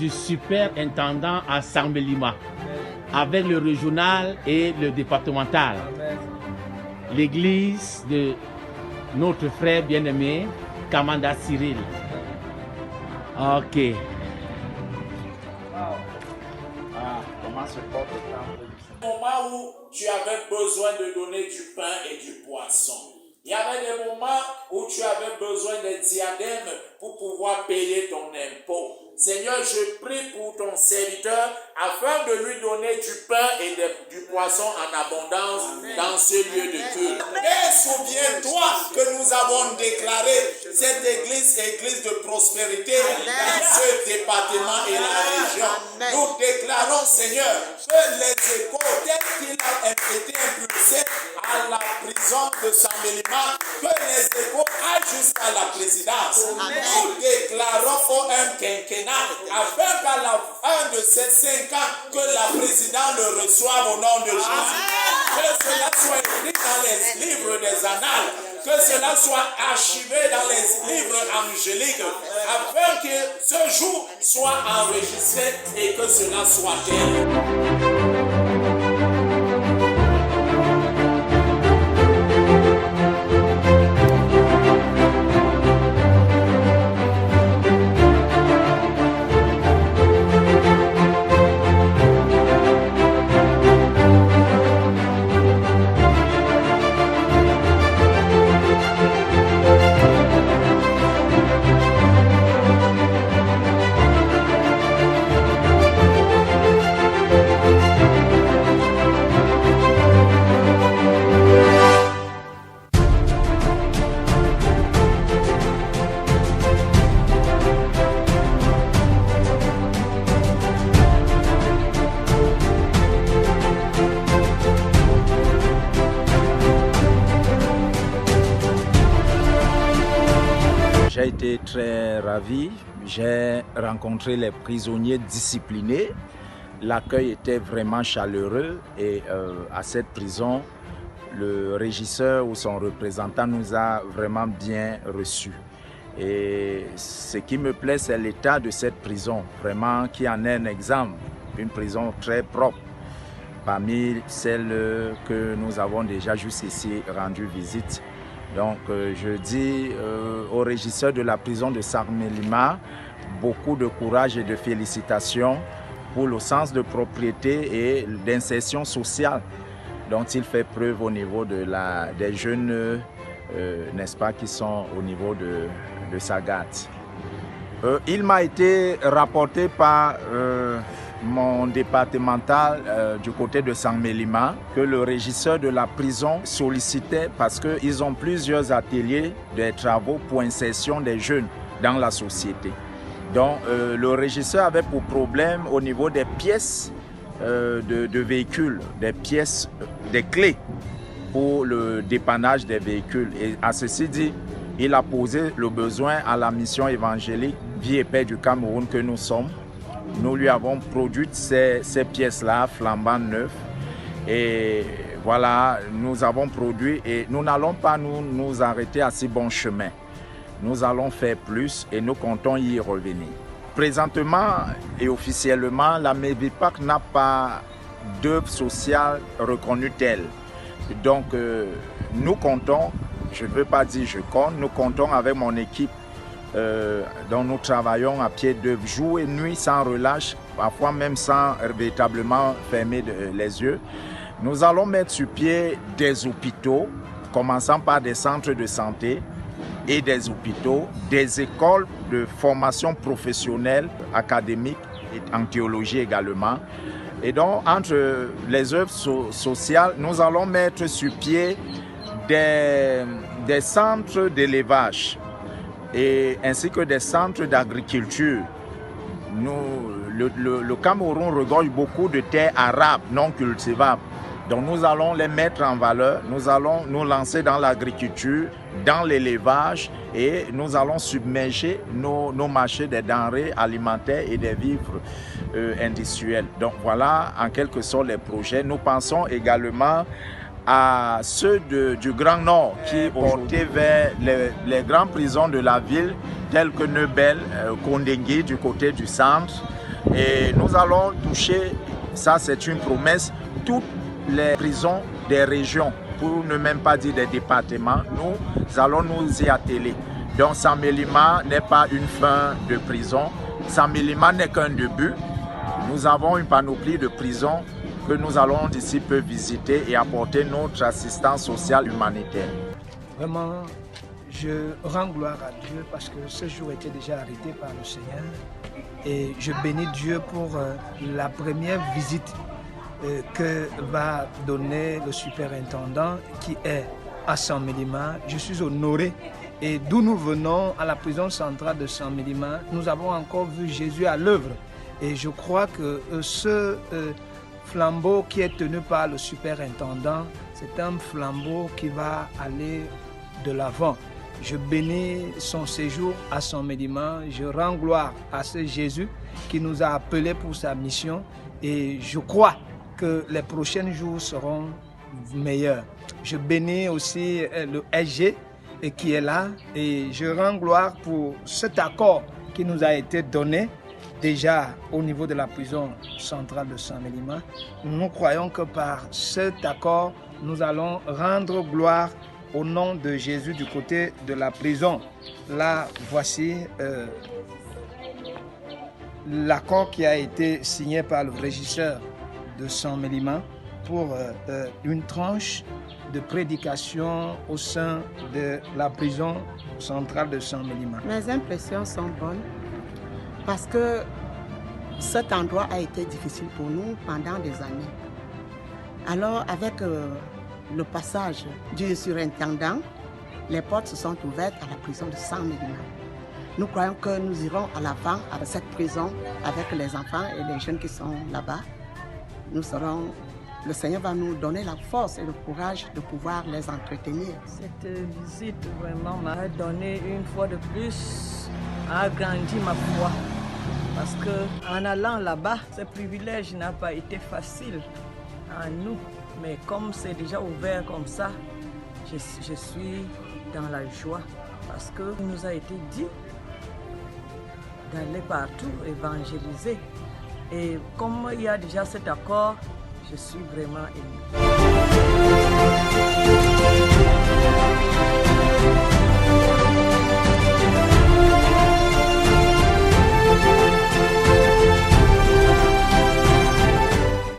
du superintendant à Sambelima, avec le régional et le départemental. L'église de notre frère bien-aimé, Kamanda Cyril. Ok. Comment se porte le temple? Au moment où tu avais besoin de donner du pain et du poisson. Il y avait des moments où tu avais besoin de diadèmes pour pouvoir payer ton impôt. Seigneur, je prie pour ton serviteur afin de lui donner du pain et du poisson en abondance dans ce lieu de culte. Et souviens-toi que nous avons déclaré cette église de prospérité dans ce département et la région. Nous déclarons, Seigneur, que les échos tels qu'il a été impulsé à la prison de Sambelima, que les échos aillent jusqu'à la présidence. Nous déclarons un quinquennat afin qu'à la fin de ces 5 ans, que la présidente le reçoive au nom de Jésus. Que cela soit écrit dans les livres des annales, que cela soit archivé dans les livres angéliques, afin que ce jour soit enregistré et que cela soit tel. J'ai été très ravi, j'ai rencontré les prisonniers disciplinés, l'accueil était vraiment chaleureux et à cette prison, le régisseur ou son représentant nous a vraiment bien reçus. Et ce qui me plaît, c'est l'état de cette prison, vraiment qui en est un exemple, une prison très propre parmi celles que nous avons déjà jusqu'ici rendu visite. Donc je dis au régisseur de la prison de Sambelima beaucoup de courage et de félicitations pour le sens de propriété et d'insertion sociale dont il fait preuve au niveau des jeunes, n'est-ce pas, qui sont au niveau de Sagat. Il m'a été rapporté par mon départemental du côté de Sambelima que le régisseur de la prison sollicitait parce qu'ils ont plusieurs ateliers de travaux pour insertion des jeunes dans la société. Donc le régisseur avait pour problème au niveau des pièces de véhicules, des pièces, des clés pour le dépannage des véhicules. Et à ceci dit, il a posé le besoin à la mission évangélique Vie et Paix du Cameroun que nous sommes. Nous lui avons produit ces pièces-là, flambant neuves. Et voilà, nous avons produit et nous n'allons pas nous arrêter à si bon chemin. Nous allons faire plus et nous comptons y revenir. Présentement et officiellement, la MEVIPAC n'a pas d'œuvre sociale reconnue telle. Donc nous comptons, je ne veux pas dire je compte, nous comptons avec mon équipe dont nous travaillons à pied d'œuvre jour et nuit sans relâche, parfois même sans véritablement fermer les yeux. Nous allons mettre sur pied des hôpitaux, commençant par des centres de santé et des hôpitaux, des écoles de formation professionnelle, académique et en théologie également. Et donc, entre les œuvres sociales, nous allons mettre sur pied des centres d'élevage ainsi que des centres d'agriculture. Le Cameroun regorge beaucoup de terres arables non cultivables. Donc nous allons les mettre en valeur, nous allons nous lancer dans l'agriculture, dans l'élevage et nous allons submerger nos marchés des denrées alimentaires et des vivres industriels. Donc voilà en quelque sorte les projets. Nous pensons également à ceux du Grand Nord qui portaient vers les grandes prisons de la ville telles que Neubel, Kondengui du côté du centre, Et nous allons toucher, ça c'est une promesse, toutes les prisons des régions, pour ne même pas dire des départements. Nous allons nous y atteler. Donc Saint-Mélima n'est pas une fin de prison, Saint-Mélima n'est qu'un début. Nous avons une panoplie de prisons que nous allons d'ici peu visiter et apporter notre assistance sociale humanitaire. Vraiment, je rends gloire à Dieu parce que ce jour était déjà arrêté par le Seigneur. Et je bénis Dieu pour la première visite que va donner le superintendant qui est à Saint-Mélima. Je suis honoré. Et d'où nous venons, à la prison centrale de Saint-Mélima, nous avons encore vu Jésus à l'œuvre. Et je crois que ce flambeau qui est tenu par le superintendant, c'est un flambeau qui va aller de l'avant. Je bénis son séjour à Saint-Mélima. Je rends gloire à ce Jésus qui nous a appelés pour sa mission. Et je crois que les prochains jours seront meilleurs. Je bénis aussi le SG qui est là. Et je rends gloire pour cet accord qui nous a été donné déjà au niveau de la prison centrale de Saint-Mélima. Nous croyons que par cet accord, nous allons rendre gloire au nom de Jésus du côté de la prison. Là, voici l'accord qui a été signé par le régisseur de Saint-Mélima pour une tranche de prédication au sein de la prison centrale de Saint-Mélima. Mes impressions sont bonnes parce que cet endroit a été difficile pour nous pendant des années. Alors, avec le passage du surintendant, les portes se sont ouvertes à la prison de Saint-Mélima. Nous croyons que nous irons à l'avant avec cette prison, avec les enfants et les jeunes qui sont là-bas. Le Seigneur va nous donner la force et le courage de pouvoir les entretenir. Cette visite vraiment m'a donné une fois de plus, a agrandi ma foi. Parce qu'en allant là-bas, ce privilège n'a pas été facile à nous. Mais comme c'est déjà ouvert comme ça, je suis dans la joie. Parce qu'il nous a été dit d'aller partout évangéliser. Et comme il y a déjà cet accord, je suis vraiment émue.